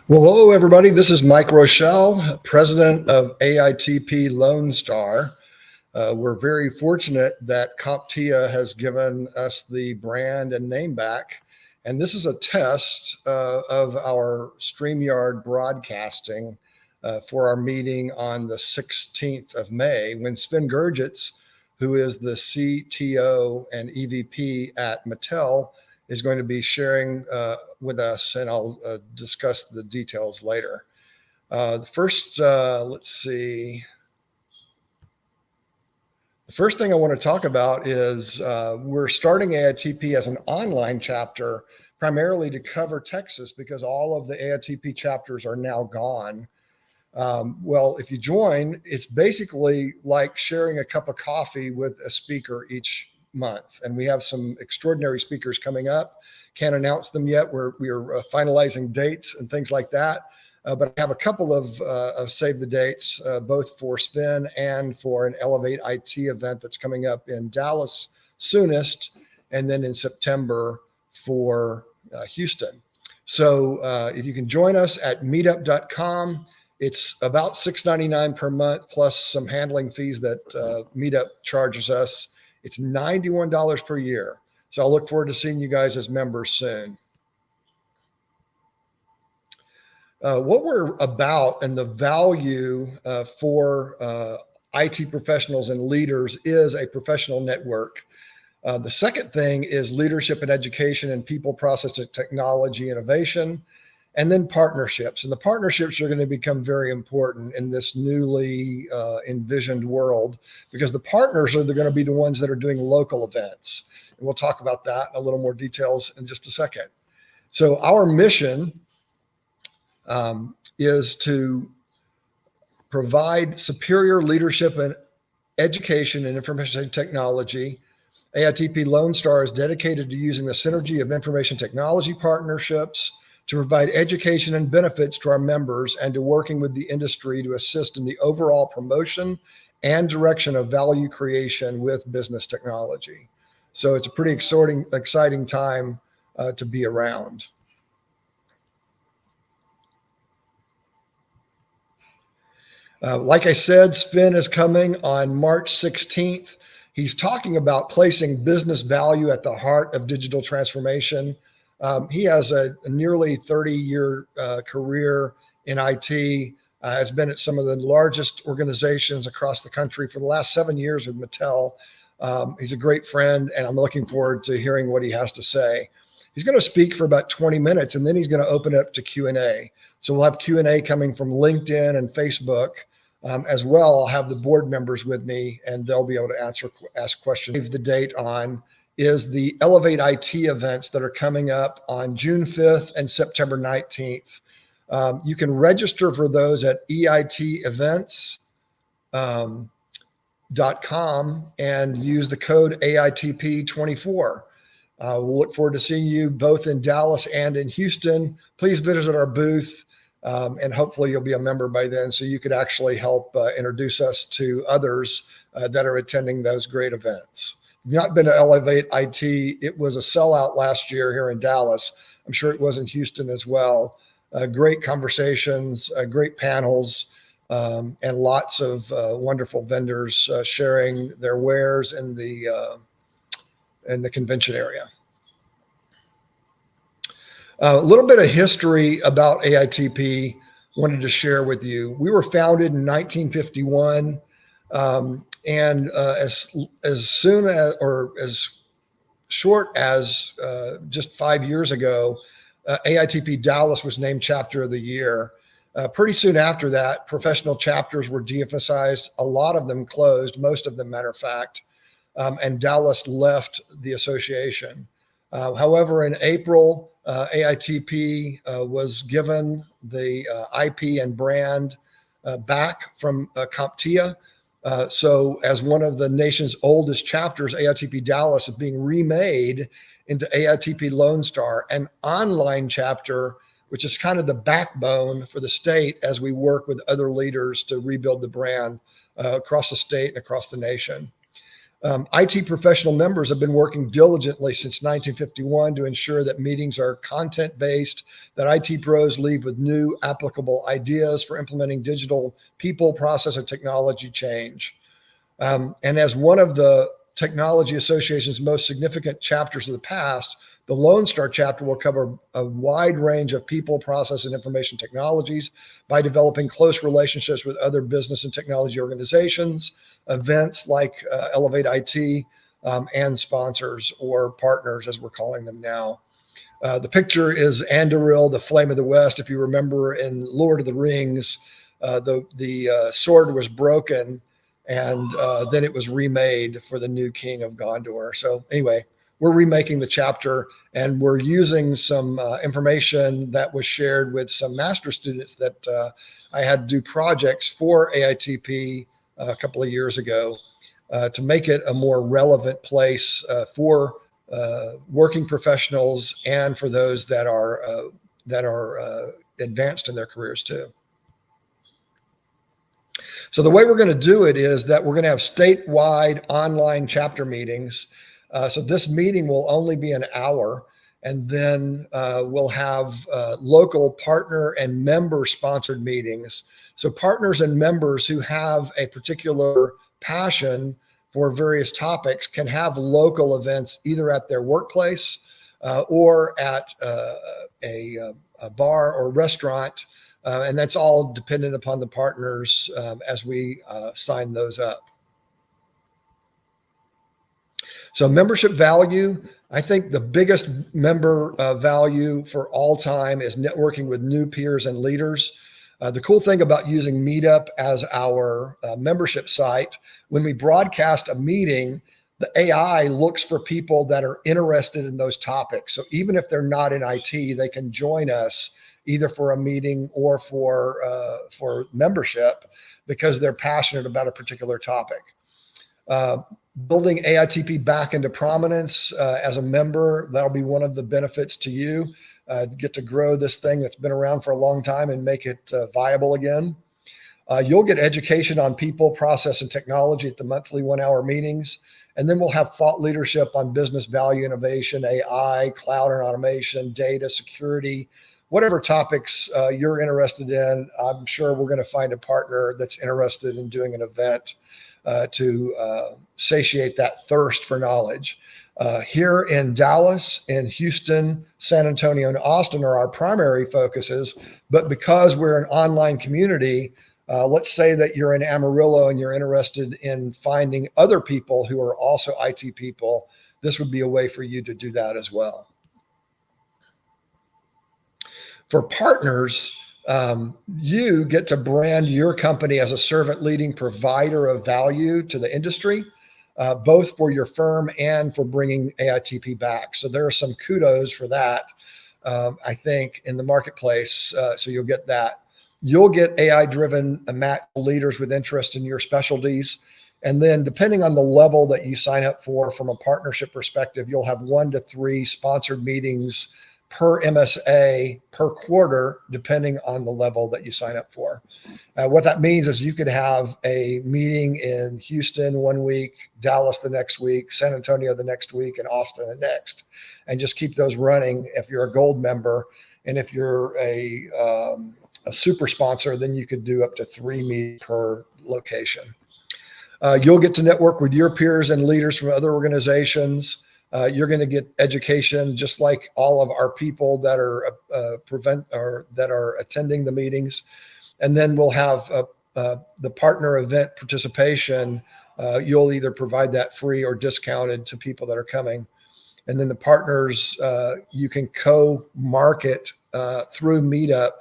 Well, hello, everybody. This is Mike Rochelle, president of AITP Lone Star. We're very fortunate that CompTIA has given us the brand and name back. And this is a test of our StreamYard broadcasting for our meeting on the 16th of May when Sven Gerjets, who is the CTO and EVP at Mattel, is going to be sharing with us, and I'll discuss the details later. Let's see. The first thing I want to talk about is we're starting AITP as an online chapter, primarily to cover Texas because all of the AITP chapters are now gone. Well, if you join, it's basically like sharing a cup of coffee with a speaker each month. And we have some extraordinary speakers coming up. Can't announce them yet. We're finalizing dates and things like that. But I have a couple of save the dates, both for Sven and for an Elevate IT event that's coming up in Dallas soonest, and then in September for Houston. So if you can join us at meetup.com, it's about $6.99 per month plus some handling fees that Meetup charges us. It's $91 per year. So I'll look forward to seeing you guys as members soon. What we're about and the value for IT professionals and leaders is a professional network. The second thing is leadership and education and people, process, and technology innovation, and then partnerships. And the partnerships are going to become very important in this newly envisioned world because the partners are going to be the ones that are doing local events. And we'll talk about that in a little more details in just a second. So our mission is to provide superior leadership and education and information technology. AITP Lone Star is dedicated to using the synergy of information technology partnerships to provide education and benefits to our members and to working with the industry to assist in the overall promotion and direction of value creation with business technology. So it's a pretty exciting time to be around. Like I said, Sven is coming on March 16th. He's talking about placing business value at the heart of digital transformation. He has a nearly 30-year career in IT, has been at some of the largest organizations across the country for the last 7 years with Mattel. He's a great friend, and I'm looking forward to hearing what he has to say. He's going to speak for about 20 minutes, and then he's going to open it up to Q&A. So we'll have Q&A coming from LinkedIn and Facebook. As well, I'll have the board members with me, and they'll be able to ask questions. The date on is the Elevate IT events that are coming up on June 5th and September 19th. You can register for those at EITevents.com and use the code AITP24. We'll look forward to seeing you both in Dallas and in Houston. Please visit our booth. And hopefully you'll be a member by then so you could actually help introduce us to others that are attending those great events. If you've not been to Elevate IT, it was a sellout last year here in Dallas. I'm sure it was in Houston as well. Great conversations, great panels, and lots of wonderful vendors sharing their wares in the convention area. A little bit of history about AITP wanted to share with you. We were founded in 1951, and as soon as, or as short as just 5 years ago, AITP Dallas was named Chapter of the Year. Pretty soon after that, professional chapters were de-emphasized. A lot of them closed, most of them, matter of fact, and Dallas left the association. However, in April, AITP was given the IP and brand back from CompTIA. So as one of the nation's oldest chapters, AITP Dallas is being remade into AITP Lone Star, an online chapter, which is kind of the backbone for the state as we work with other leaders to rebuild the brand across the state and across the nation. IT professional members have been working diligently since 1951 to ensure that meetings are content-based, that IT pros leave with new applicable ideas for implementing digital people, process, and technology change. And as one of the Technology Association's most significant chapters of the past, the Lone Star chapter will cover a wide range of people, process, and information technologies by developing close relationships with other business and technology organizations, events like Elevate IT, and sponsors or partners, as we're calling them now. The picture is Anduril, the Flame of the West. If you remember in Lord of the Rings, the sword was broken and then it was remade for the new king of Gondor. So anyway, we're remaking the chapter, and we're using some information that was shared with some master students that I had to do projects for AITP a couple of years ago to make it a more relevant place for working professionals and for those that are advanced in their careers too. So the way we're going to do it is that we're going to have statewide online chapter meetings. So this meeting will only be an hour, and then we'll have local partner and member sponsored meetings. So partners and members who have a particular passion for various topics can have local events either at their workplace or at a bar or restaurant. And that's all dependent upon the partners as we sign those up. So membership value, I think the biggest member value for all time is networking with new peers and leaders. The cool thing about using Meetup as our membership site, when we broadcast a meeting, the AI looks for people that are interested in those topics. So even if they're not in IT, they can join us either for a meeting or for membership because they're passionate about a particular topic. Building AITP back into prominence as a member, that'll be one of the benefits to you. Get to grow this thing that's been around for a long time and make it viable again. You'll get education on people, process, and technology at the monthly 1-hour meetings. And then we'll have thought leadership on business value, innovation, AI, cloud and automation, data, security, whatever topics you're interested in. I'm sure we're going to find a partner that's interested in doing an event to satiate that thirst for knowledge. Here in Dallas, in Houston, San Antonio, and Austin are our primary focuses. But because we're an online community, let's say that you're in Amarillo and you're interested in finding other people who are also IT people. This would be a way for you to do that as well. For partners, you get to brand your company as a servant leading provider of value to the industry, both for your firm and for bringing AITP back. So there are some kudos for that, I think, in the marketplace. So you'll get that. You'll get AI-driven match leaders with interest in your specialties. And then depending on the level that you sign up for from a partnership perspective, you'll have 1 to 3 sponsored meetings per MSA per quarter, depending on the level that you sign up for. What that means is you could have a meeting in Houston 1 week, Dallas the next week, San Antonio the next week, and Austin the next, and just keep those running if you're a gold member. And if you're a super sponsor, then you could do up to 3 meetings per location. You'll get to network with your peers and leaders from other organizations. You're going to get education just like all of our people that are attending the meetings. And then we'll have the partner event participation. You'll either provide that free or discounted to people that are coming. And then the partners, you can co-market through Meetup.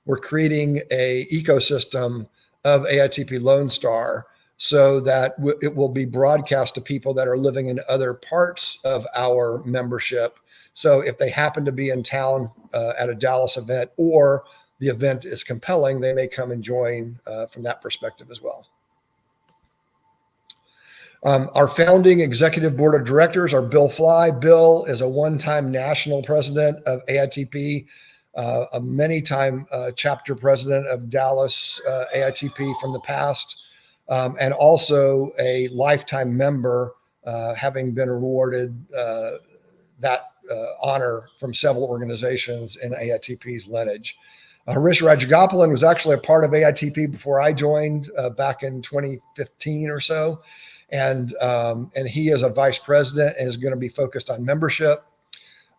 We're creating a ecosystem of AITP Lone Star so that it will be broadcast to people that are living in other parts of our membership. So if they happen to be in town at a Dallas event or the event is compelling, they may come and join from that perspective as well. Our founding executive board of directors are Bill Fly. Bill is a one-time national president of AITP, a many-time chapter president of Dallas AITP from the past, and also a lifetime member having been awarded that honor from several organizations in AITP's lineage. Harish Rajagopalan was actually a part of AITP before I joined back in 2015 or so. And he is a vice president and is going to be focused on membership.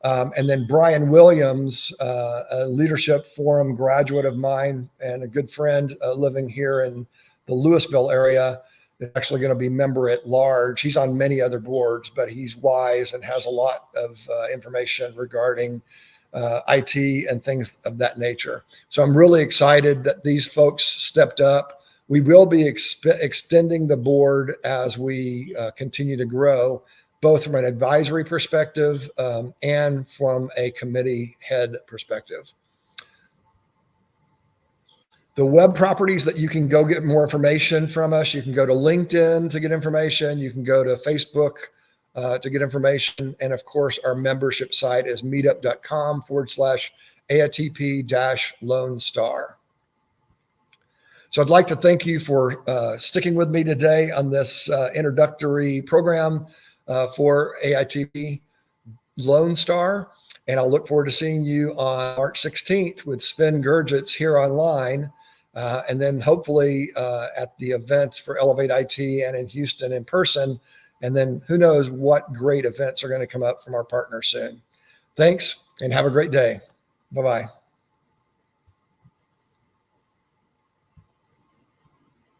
And then Brian Williams, a leadership forum graduate of mine and a good friend living here in the Louisville area, is actually going to be member at large. He's on many other boards, but he's wise and has a lot of information regarding IT and things of that nature. So I'm really excited that these folks stepped up. We will be extending the board as we continue to grow, both from an advisory perspective and from a committee head perspective. The web properties that you can go get more information from us, you can go to LinkedIn to get information. You can go to Facebook to get information. And of course, our membership site is meetup.com/AITP-Lone Star. So I'd like to thank you for sticking with me today on this introductory program for AITP Lone Star. And I'll look forward to seeing you on March 16th with Sven Gerjets here online. And then hopefully at the events for Elevate IT and in Houston in person. And then who knows what great events are going to come up from our partners soon. Thanks and have a great day. Bye-bye.